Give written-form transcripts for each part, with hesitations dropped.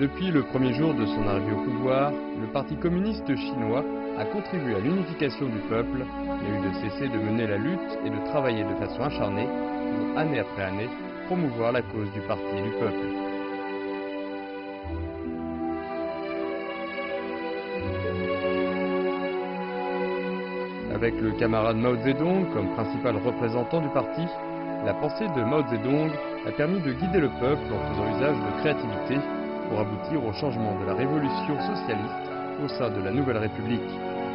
Depuis le premier jour de son arrivée au pouvoir, le Parti communiste chinois a contribué à l'unification du peuple, n'a eu de cesser de mener la lutte et de travailler de façon acharnée pour, année après année, promouvoir la cause du parti et du peuple. Avec le camarade Mao Zedong comme principal représentant du parti, la pensée de Mao Zedong a permis de guider le peuple en faisant usage de créativité pour aboutir au changement de la révolution socialiste au sein de la Nouvelle République,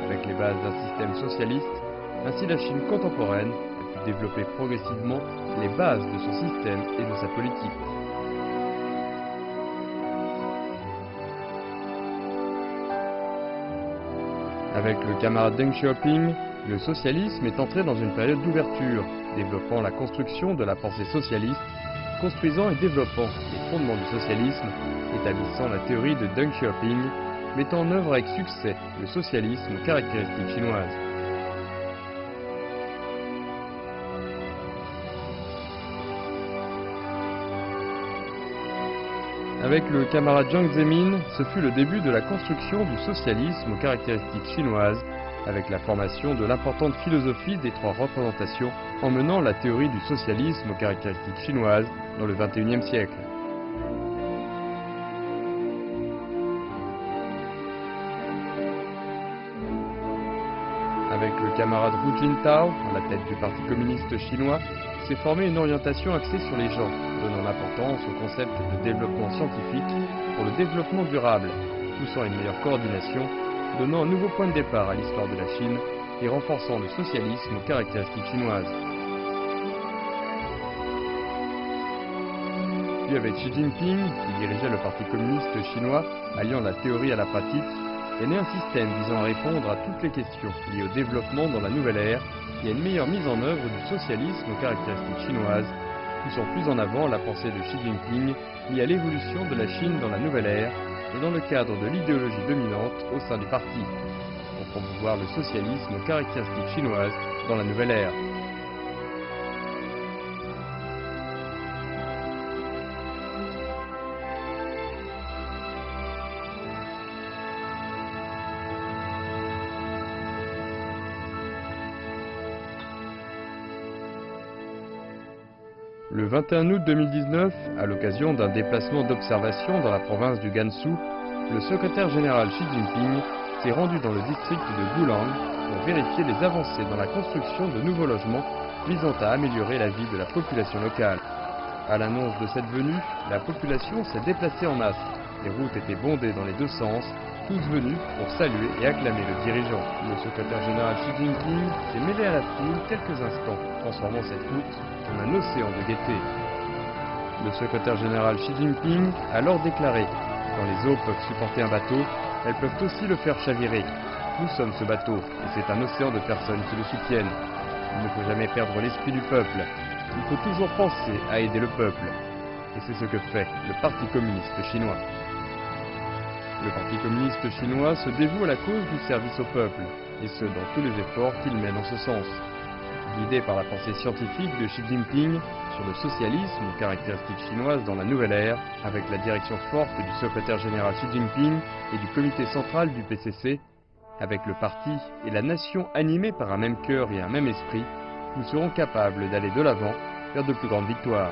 avec les bases d'un système socialiste. Ainsi, la Chine contemporaine a pu développer progressivement les bases de son système et de sa politique. Avec le camarade Deng Xiaoping, le socialisme est entré dans une période d'ouverture, développant la construction de la pensée socialiste, construisant et développant les fondements du socialisme, établissant la théorie de Deng Xiaoping, mettant en œuvre avec succès le socialisme aux caractéristiques chinoises. Avec le camarade Jiang Zemin, ce fut le début de la construction du socialisme aux caractéristiques chinoises, avec la formation de l'importante philosophie des trois représentations, emmenant la théorie du socialisme aux caractéristiques chinoises dans le XXIe siècle. Avec le camarade Hu Jintao, à la tête du Parti communiste chinois, s'est formée une orientation axée sur les gens, donnant l'importance au concept de développement scientifique pour le développement durable, poussant à une meilleure coordination, donnant un nouveau point de départ à l'histoire de la Chine et renforçant le socialisme aux caractéristiques chinoises. Puis avec Xi Jinping, qui dirigeait le Parti communiste chinois, alliant la théorie à la pratique, est né un système visant à répondre à toutes les questions liées au développement dans la nouvelle ère et à une meilleure mise en œuvre du socialisme aux caractéristiques chinoises, poussant plus en avant la pensée de Xi Jinping liée à l'évolution de la Chine dans la nouvelle ère et dans le cadre de l'idéologie dominante au sein du parti, pour promouvoir le socialisme aux caractéristiques chinoises dans la nouvelle ère. Le 21 août 2019, à l'occasion d'un déplacement d'observation dans la province du Gansu, le secrétaire général Xi Jinping s'est rendu dans le district de Gulang pour vérifier les avancées dans la construction de nouveaux logements visant à améliorer la vie de la population locale. À l'annonce de cette venue, la population s'est déplacée en masse. Les routes étaient bondées dans les deux sens, tous venus pour saluer et acclamer le dirigeant. Le secrétaire général Xi Jinping s'est mêlé à la foule quelques instants, transformant cette route en un océan de gaieté. Le secrétaire général Xi Jinping a alors déclaré « Quand les eaux peuvent supporter un bateau, elles peuvent aussi le faire chavirer. Nous sommes ce bateau, et c'est un océan de personnes qui le soutiennent. Il ne faut jamais perdre l'esprit du peuple. Il faut toujours penser à aider le peuple. Et c'est ce que fait le Parti communiste chinois. » Le Parti communiste chinois se dévoue à la cause du service au peuple, et ce dans tous les efforts qu'il mène en ce sens. Guidé par la pensée scientifique de Xi Jinping sur le socialisme aux caractéristiques chinoises dans la nouvelle ère, avec la direction forte du secrétaire général Xi Jinping et du comité central du PCC, avec le parti et la nation animés par un même cœur et un même esprit, nous serons capables d'aller de l'avant vers de plus grandes victoires.